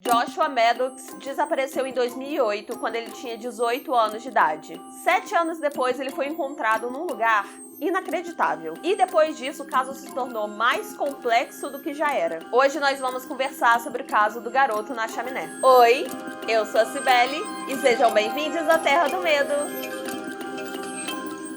Joshua Maddox desapareceu em 2008, quando ele tinha 18 anos de idade. 7 anos depois, ele foi encontrado num lugar inacreditável. E depois disso, o caso se tornou mais complexo do que já era. Hoje nós vamos conversar sobre o caso do garoto na chaminé. Oi, eu sou a Cibele e sejam bem-vindos à Terra do Medo.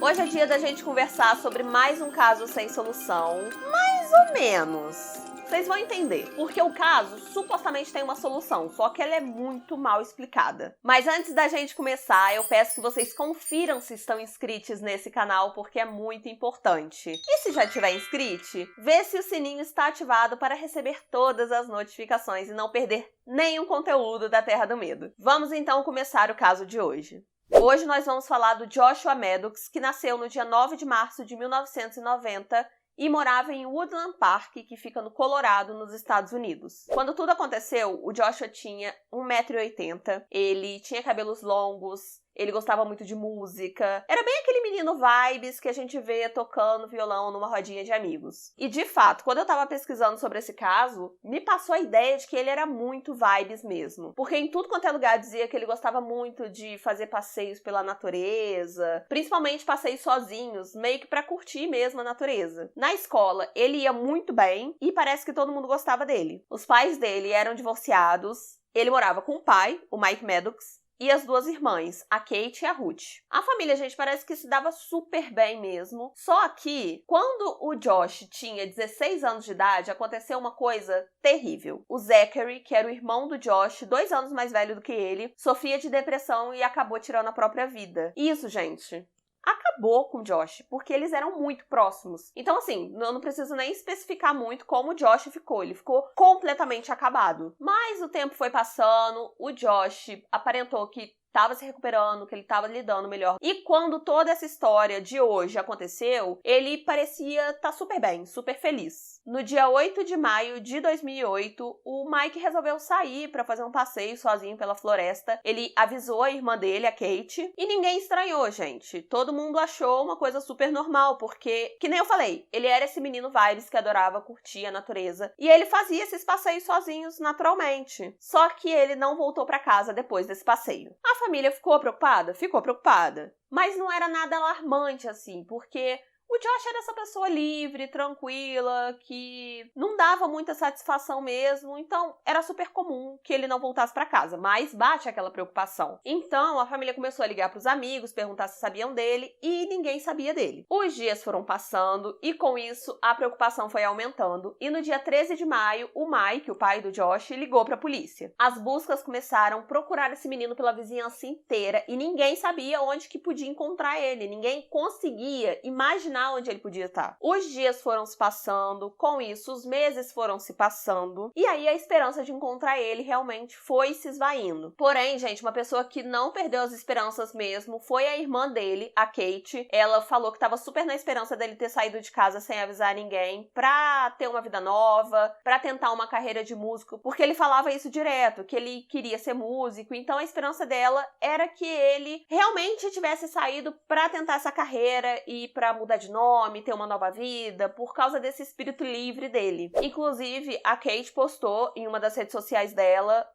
Hoje é dia da gente conversar sobre mais um caso sem solução, mais ou menos. Vocês vão entender, porque o caso supostamente tem uma solução, só que ela é muito mal explicada. Mas antes da gente começar, eu peço que vocês confiram se estão inscritos nesse canal, porque é muito importante. E se já tiver inscrito, vê se o sininho está ativado para receber todas as notificações e não perder nenhum conteúdo da Terra do Medo. Vamos então começar o caso de hoje. Hoje nós vamos falar do Joshua Maddox, que nasceu no dia 9 de março de 1990 e morava em Woodland Park, que fica no Colorado, nos Estados Unidos. Quando tudo aconteceu, o Joshua tinha 1,80 m, ele tinha cabelos longos, ele gostava muito de música. Era bem aquele menino vibes que a gente vê tocando violão numa rodinha de amigos. E de fato, quando eu tava pesquisando sobre esse caso, me passou a ideia de que ele era muito vibes mesmo. Porque em tudo quanto é lugar dizia que ele gostava muito de fazer passeios pela natureza, principalmente passeios sozinhos, meio que pra curtir mesmo a natureza. Na escola, ele ia muito bem e parece que todo mundo gostava dele. Os pais dele eram divorciados, ele morava com o pai, o Mike Maddox, e as duas irmãs, a Kate e a Ruth. A família, gente, parece que se dava super bem mesmo. Só que, quando o Josh tinha 16 anos de idade, aconteceu uma coisa terrível. O Zachary, que era o irmão do Josh, 2 anos mais velho do que ele, sofria de depressão e acabou tirando a própria vida. Isso, gente, acabou com o Josh, porque eles eram muito próximos. Então, assim, eu não preciso nem especificar muito como o Josh ficou. Ele ficou completamente acabado. Mas o tempo foi passando, o Josh aparentou que estava se recuperando, que ele estava lidando melhor. E quando toda essa história de hoje aconteceu, ele parecia estar super bem, super feliz. No dia 8 de maio de 2008, o Mike resolveu sair para fazer um passeio sozinho pela floresta. Ele avisou a irmã dele, a Kate, e ninguém estranhou, gente. Todo mundo achou uma coisa super normal, porque, que nem eu falei, ele era esse menino vibes que adorava curtir a natureza, e ele fazia esses passeios sozinhos naturalmente. Só que ele não voltou para casa depois desse passeio. A família ficou preocupada? Ficou preocupada. Mas não era nada alarmante, assim, porque o Josh era essa pessoa livre, tranquila, que não dava muita satisfação mesmo, então era super comum que ele não voltasse para casa, mas bate aquela preocupação. Então a família começou a ligar para os amigos, perguntar se sabiam dele, e ninguém sabia dele. Os dias foram passando e com isso a preocupação foi aumentando, e no dia 13 de maio, o Mike, o pai do Josh, ligou para a polícia. As buscas começaram a procurar esse menino pela vizinhança inteira e ninguém sabia onde que podia encontrar ele, ninguém conseguia imaginar onde ele podia estar. Os dias foram se passando, com isso os meses foram se passando, e aí a esperança de encontrar ele realmente foi se esvaindo. Porém, gente, uma pessoa que não perdeu as esperanças mesmo foi a irmã dele, a Kate. Ela falou que estava super na esperança dele ter saído de casa sem avisar ninguém, pra ter uma vida nova, pra tentar uma carreira de músico, porque ele falava isso direto, que ele queria ser músico, então a esperança dela era que ele realmente tivesse saído pra tentar essa carreira e pra mudar de nome, ter uma nova vida, por causa desse espírito livre dele. Inclusive, a Kate postou em uma das redes sociais dela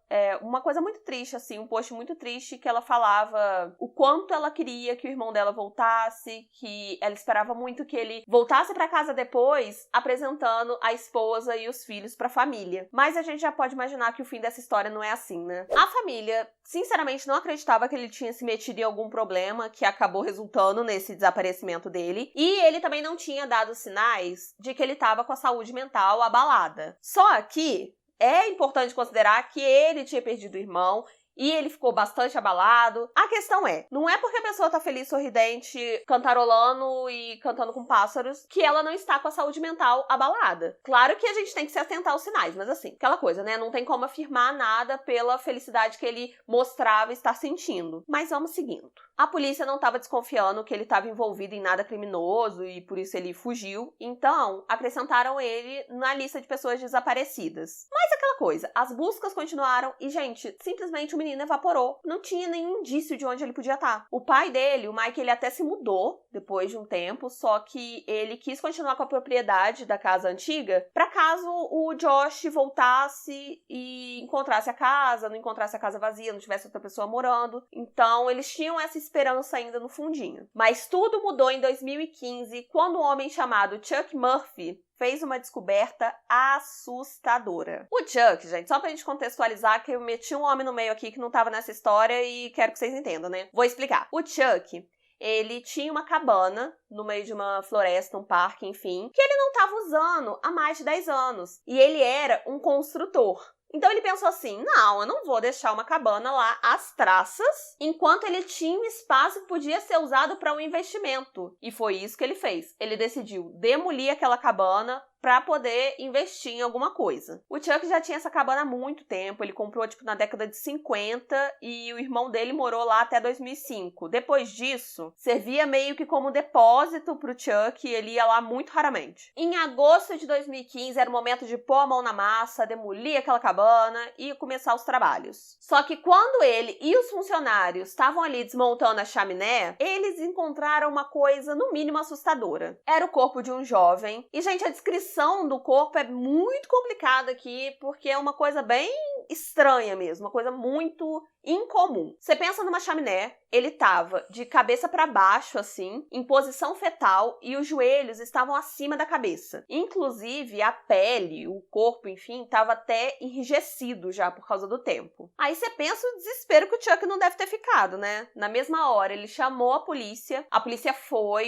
uma coisa muito triste, assim, um post muito triste, que ela falava o quanto ela queria que o irmão dela voltasse, que ela esperava muito que ele voltasse pra casa depois, apresentando a esposa e os filhos pra família. Mas a gente já pode imaginar que o fim dessa história não é assim, né? A família, sinceramente, não acreditava que ele tinha se metido em algum problema que acabou resultando nesse desaparecimento dele, e ele também não tinha dado sinais de que ele estava com a saúde mental abalada. Só que é importante considerar que ele tinha perdido o irmão e ele ficou bastante abalado. A questão não é porque a pessoa tá feliz, sorridente, cantarolando e cantando com pássaros, que ela não está com a saúde mental abalada. Claro que a gente tem que se atentar aos sinais, mas assim, aquela coisa, né? Não tem como afirmar nada pela felicidade que ele mostrava estar sentindo. Mas vamos seguindo. A polícia não estava desconfiando que ele estava envolvido em nada criminoso e por isso ele fugiu, então acrescentaram ele na lista de pessoas desaparecidas. Mas aquela coisa, as buscas continuaram e, gente, simplesmente o menino evaporou. Não tinha nenhum indício de onde ele podia estar. O pai dele, o Mike, ele até se mudou depois de um tempo, só que ele quis continuar com a propriedade da casa antiga para caso o Josh voltasse e encontrasse a casa, não encontrasse a casa vazia, não tivesse outra pessoa morando. Então, eles tinham essa esperança ainda no fundinho. Mas tudo mudou em 2015, quando um homem chamado Chuck Murphy fez uma descoberta assustadora. O Chuck, gente, só pra gente contextualizar, que eu meti um homem no meio aqui que não tava nessa história e quero que vocês entendam, né? Vou explicar. O Chuck, ele tinha uma cabana no meio de uma floresta, um parque, enfim, que ele não estava usando há mais de 10 anos. E ele era um construtor. Então ele pensou assim, não, eu não vou deixar uma cabana lá às traças, enquanto ele tinha um espaço que podia ser usado para um investimento. E foi isso que ele fez. Ele decidiu demolir aquela cabana para poder investir em alguma coisa. O Chuck já tinha essa cabana há muito tempo, ele comprou na década de 50 e o irmão dele morou lá até 2005. Depois disso, servia meio que como depósito pro Chuck e ele ia lá muito raramente. Em agosto de 2015 era o momento de pôr a mão na massa, demolir aquela cabana e começar os trabalhos. Só que quando ele e os funcionários estavam ali desmontando a chaminé, eles encontraram uma coisa no mínimo assustadora. Era o corpo de um jovem e, gente, a descrição do corpo é muito complicada aqui, porque é uma coisa bem estranha mesmo, uma coisa muito incomum. Você pensa numa chaminé, ele tava de cabeça para baixo, assim, em posição fetal, e os joelhos estavam acima da cabeça. Inclusive, a pele, o corpo, enfim, tava até enrijecido já por causa do tempo. Aí você pensa o desespero que o Chuck não deve ter ficado, né? Na mesma hora, ele chamou a polícia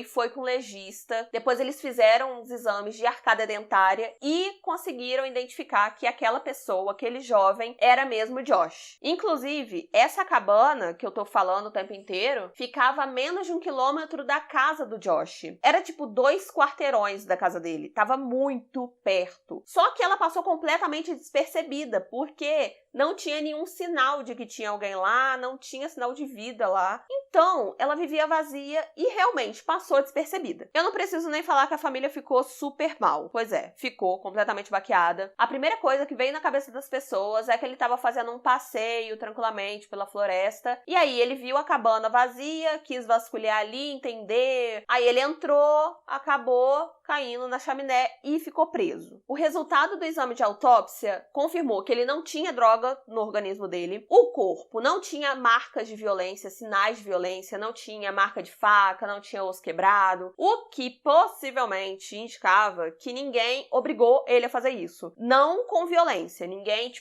foi com o legista, depois eles fizeram uns exames de arcada dentária e conseguiram identificar que aquela pessoa, aquele jovem, era mesmo o Josh. Inclusive, essa cabana que eu tô falando o tempo inteiro ficava a menos de 1 quilômetro da casa do Josh. Era tipo 2 quarteirões da casa dele. Tava muito perto. Só que ela passou completamente despercebida, porque não tinha nenhum sinal de que tinha alguém lá, não tinha sinal de vida lá. Então, ela vivia vazia e realmente passou despercebida. Eu não preciso nem falar que a família ficou super mal. Pois é, ficou completamente baqueada. A primeira coisa que veio na cabeça das pessoas é que ele estava fazendo um passeio tranquilamente pela floresta. E aí ele viu a cabana vazia, quis vasculhar ali, entender. Aí ele entrou, acabou caindo na chaminé e ficou preso. O resultado do exame de autópsia confirmou que ele não tinha droga no organismo dele, o corpo não tinha marcas de violência, sinais de violência, não tinha marca de faca, não tinha osso quebrado, o que possivelmente indicava que ninguém obrigou ele a fazer isso. Não com violência, ninguém,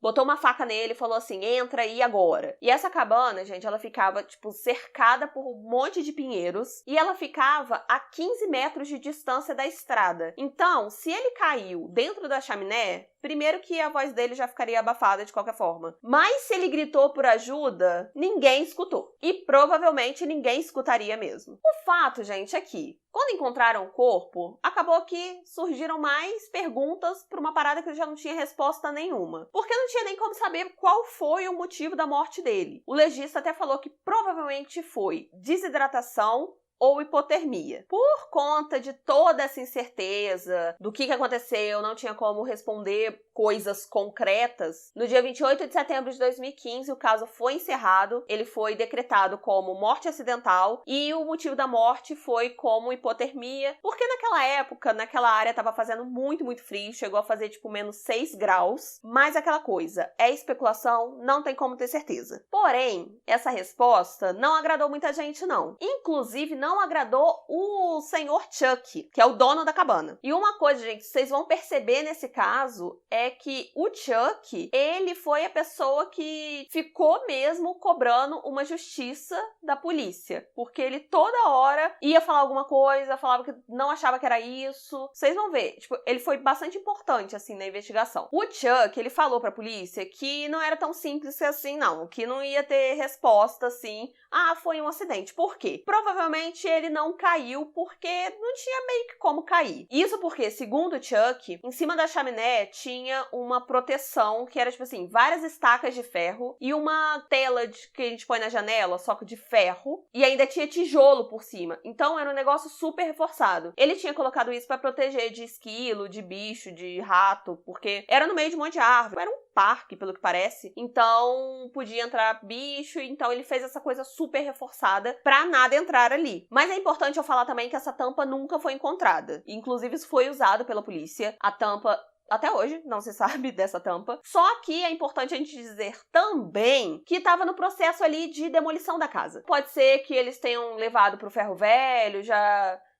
botou uma faca nele e falou assim, entra aí agora. E essa cabana, gente, ela ficava, cercada por um monte de pinheiros e ela ficava a 15 metros de distância da estrada. Então, se ele caiu dentro da chaminé, primeiro que a voz dele já ficaria abafada de qualquer forma. Mas se ele gritou por ajuda, ninguém escutou. E provavelmente ninguém escutaria mesmo. O fato, gente, é que quando encontraram o corpo, acabou que surgiram mais perguntas para uma parada que já não tinha resposta nenhuma. Porque não tinha nem como saber qual foi o motivo da morte dele. O legista até falou que provavelmente foi desidratação ou hipotermia. Por conta de toda essa incerteza do que aconteceu, não tinha como responder coisas concretas, no dia 28 de setembro de 2015, o caso foi encerrado, ele foi decretado como morte acidental e o motivo da morte foi como hipotermia, porque naquela época, naquela área estava fazendo muito, muito frio, chegou a fazer menos 6 graus, mas aquela coisa, é especulação, não tem como ter certeza. Porém, essa resposta não agradou muita gente não. Inclusive, não agradou o senhor Chuck, que é o dono da cabana. E uma coisa, gente, vocês vão perceber nesse caso é que o Chuck, ele foi a pessoa que ficou mesmo cobrando uma justiça da polícia. Porque ele toda hora ia falar alguma coisa, falava que não achava que era isso. Vocês vão ver, ele foi bastante importante, assim, na investigação. O Chuck, ele falou pra polícia que não era tão simples assim, não. Que não ia ter resposta, assim, foi um acidente. Por quê? Provavelmente simplesmente ele não caiu porque não tinha meio que como cair. Isso porque, segundo o Chuck, em cima da chaminé tinha uma proteção que era, tipo assim, várias estacas de ferro e uma tela que a gente põe na janela, só que de ferro, e ainda tinha tijolo por cima. Então era um negócio super reforçado. Ele tinha colocado isso pra proteger de esquilo, de bicho, de rato, porque era no meio de um monte de árvore. Era um parque, pelo que parece. Então podia entrar bicho, então ele fez essa coisa super reforçada pra nada entrar ali. Mas é importante eu falar também que essa tampa nunca foi encontrada. Inclusive isso foi usado pela polícia. A tampa até hoje não se sabe dessa tampa. Só que é importante a gente dizer também que estava no processo ali de demolição da casa. Pode ser que eles tenham levado pro ferro velho,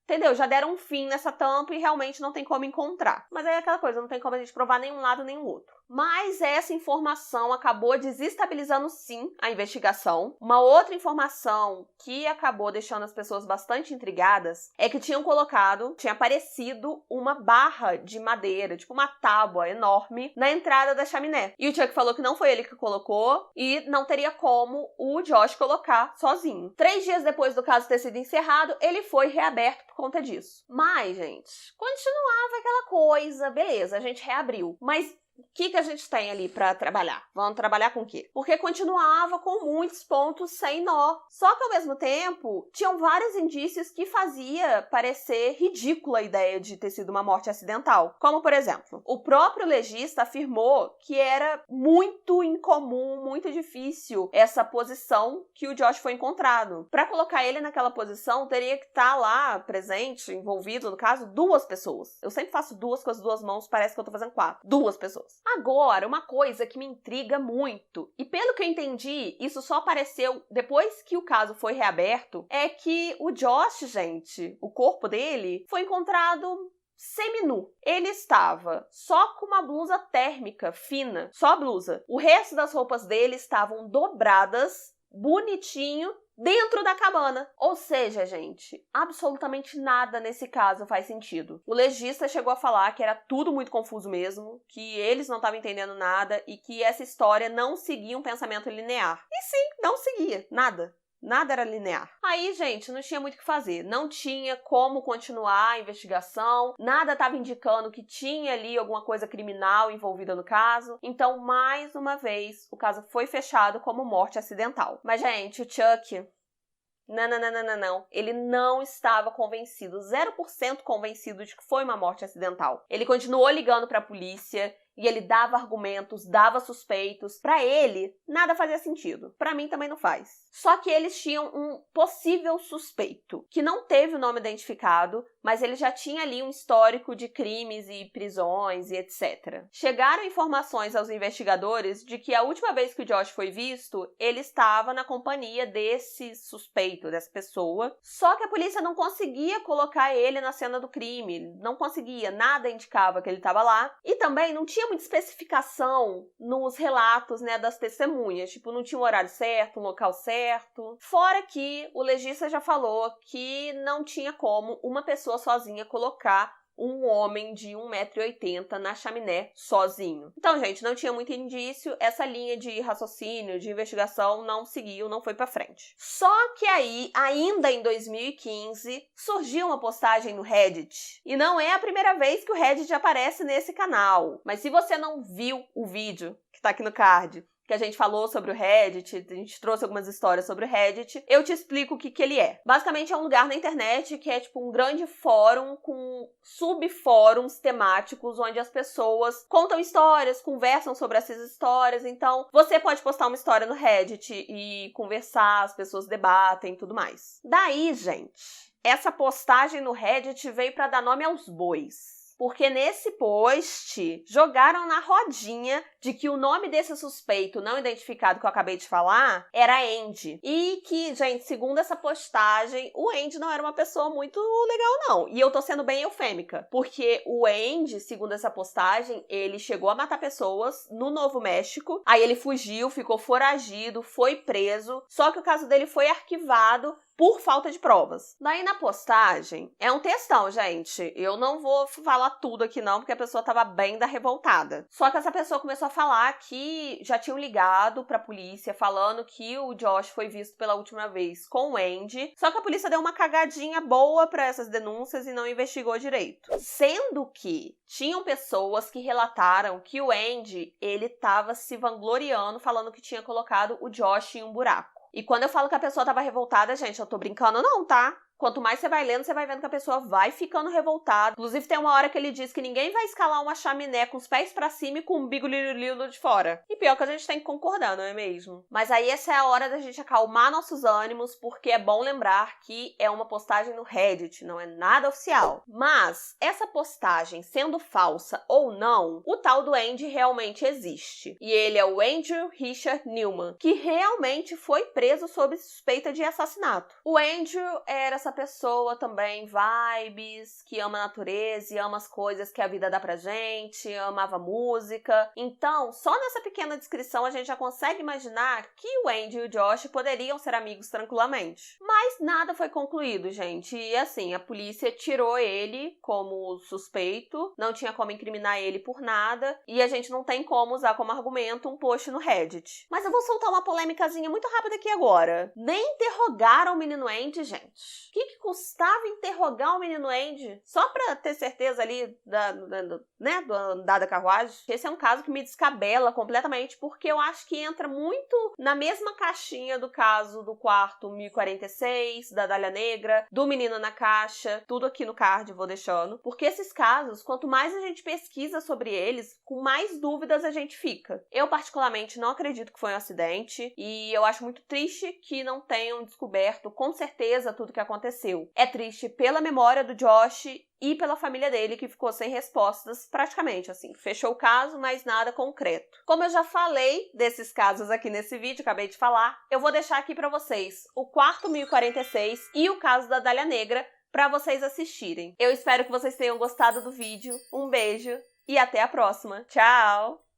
entendeu? Já deram um fim nessa tampa e realmente não tem como encontrar. Mas aí é aquela coisa, não tem como a gente provar nenhum lado nem o outro. Mas essa informação acabou desestabilizando, sim, a investigação. Uma outra informação que acabou deixando as pessoas bastante intrigadas é que tinha aparecido uma barra de madeira, tipo uma tábua enorme, na entrada da chaminé. E o Chuck falou que não foi ele que colocou e não teria como o Josh colocar sozinho. 3 dias depois do caso ter sido encerrado, ele foi reaberto por conta disso. Mas, gente, continuava aquela coisa, beleza, a gente reabriu. Mas o que a gente tem ali pra trabalhar? Vamos trabalhar com o quê? Porque continuava com muitos pontos sem nó. Só que, ao mesmo tempo, tinham vários indícios que fazia parecer ridícula a ideia de ter sido uma morte acidental. Como, por exemplo, o próprio legista afirmou que era muito incomum, muito difícil essa posição que o Josh foi encontrado. Pra colocar ele naquela posição, teria que estar lá, presente, envolvido, no caso, 2 pessoas. Eu sempre faço 2 com as 2 mãos, parece que eu tô fazendo 4. 2 pessoas. Agora, uma coisa que me intriga muito, e pelo que eu entendi, isso só apareceu depois que o caso foi reaberto, é que o Josh, gente, o corpo dele, foi encontrado seminu. Ele estava só com uma blusa térmica fina, só a blusa. O resto das roupas dele estavam dobradas, bonitinho, dentro da cabana. Ou seja, gente, absolutamente nada nesse caso faz sentido. O legista chegou a falar que era tudo muito confuso mesmo, que eles não estavam entendendo nada e que essa história não seguia um pensamento linear. E sim, não seguia. Nada. Nada era linear. Aí, gente, não tinha muito o que fazer. Não tinha como continuar a investigação. Nada estava indicando que tinha ali alguma coisa criminal envolvida no caso. Então, mais uma vez, o caso foi fechado como morte acidental. Mas, gente, o Chuck... Não. Ele não estava convencido, 0% convencido de que foi uma morte acidental. Ele continuou ligando para a polícia e ele dava argumentos, dava suspeitos. Para ele, nada fazia sentido. Para mim também não faz. Só que eles tinham um possível suspeito, que não teve o nome identificado, mas ele já tinha ali um histórico de crimes e prisões e etc. Chegaram informações aos investigadores de que a última vez que o Josh foi visto, ele estava na companhia desse suspeito, dessa pessoa. Só que a polícia não conseguia colocar ele na cena do crime, não conseguia, nada indicava que ele estava lá. E também não tinha muita especificação nos relatos, né, das testemunhas. Tipo, não tinha um horário certo, um local certo. Fora que o legista já falou que não tinha como uma pessoa sozinha colocar um homem de 1,80 m na chaminé sozinho. Então, gente, não tinha muito indício, essa linha de raciocínio, de investigação não seguiu, não foi pra frente. Só que aí, ainda em 2015, surgiu uma postagem no Reddit. E não é a primeira vez que o Reddit aparece nesse canal. Mas se você não viu o vídeo que tá aqui no card, que a gente falou sobre o Reddit, a gente trouxe algumas histórias sobre o Reddit, eu te explico o que ele é. Basicamente é um lugar na internet que é tipo um grande fórum com subfóruns temáticos onde as pessoas contam histórias, conversam sobre essas histórias. Então, você pode postar uma história no Reddit e conversar, as pessoas debatem e tudo mais. Daí, gente, essa postagem no Reddit veio para dar nome aos bois. Porque nesse post jogaram na rodinha de que o nome desse suspeito não identificado que eu acabei de falar era Andy. E que, gente, segundo essa postagem, o Andy não era uma pessoa muito legal, não. E eu tô sendo bem eufêmica. Porque o Andy, segundo essa postagem, ele chegou a matar pessoas no Novo México. Aí ele fugiu, ficou foragido, foi preso. Só que o caso dele foi arquivado por falta de provas. Daí na postagem, é um textão, gente. Eu não vou falar tudo aqui não, porque a pessoa tava bem da revoltada. Só que essa pessoa começou a falar que já tinham ligado pra polícia falando que o Josh foi visto pela última vez com o Andy. Só que a polícia deu uma cagadinha boa pra essas denúncias e não investigou direito. Sendo que tinham pessoas que relataram que o Andy, ele tava se vangloriando, falando que tinha colocado o Josh em um buraco. E quando eu falo que a pessoa tava revoltada, gente, eu tô brincando não, tá? Quanto mais você vai lendo, você vai vendo que a pessoa vai ficando revoltada. Inclusive, tem uma hora que ele diz que ninguém vai escalar uma chaminé com os pés pra cima e com o umbigo lilo de fora. E pior que a gente tem que concordar, não é mesmo? Mas aí essa é a hora da gente acalmar nossos ânimos, porque é bom lembrar que é uma postagem no Reddit, não é nada oficial. Mas, essa postagem sendo falsa ou não, o tal do Andy realmente existe. E ele é o Andrew Richard Newman, que realmente foi preso sob suspeita de assassinato. O Andrew era essa pessoa também, vibes, que ama a natureza e ama as coisas que a vida dá pra gente, amava música. Então, só nessa pequena descrição a gente já consegue imaginar que o Andy e o Josh poderiam ser amigos tranquilamente. Mas nada foi concluído, gente. E assim, a polícia tirou ele como suspeito, não tinha como incriminar ele por nada, e a gente não tem como usar como argumento um post no Reddit. Mas eu vou soltar uma polêmicazinha muito rápida aqui agora. Nem interrogaram o menino Andy, gente. O que custava interrogar o menino Andy? Só pra ter certeza ali do andar da carruagem? Esse é um caso que me descabela completamente, porque eu acho que entra muito na mesma caixinha do caso do quarto 1046, da Dália Negra, do menino na caixa, tudo aqui no card vou deixando. Porque esses casos, quanto mais a gente pesquisa sobre eles, com mais dúvidas a gente fica. Eu particularmente não acredito que foi um acidente, e eu acho muito triste que não tenham descoberto com certeza tudo que aconteceu. É triste pela memória do Josh e pela família dele, que ficou sem respostas praticamente, assim. Fechou o caso, mas nada concreto. Como eu já falei desses casos aqui nesse vídeo, acabei de falar, eu vou deixar aqui pra vocês o quarto 1046 e o caso da Dália Negra pra vocês assistirem. Eu espero que vocês tenham gostado do vídeo. Um beijo e até a próxima. Tchau!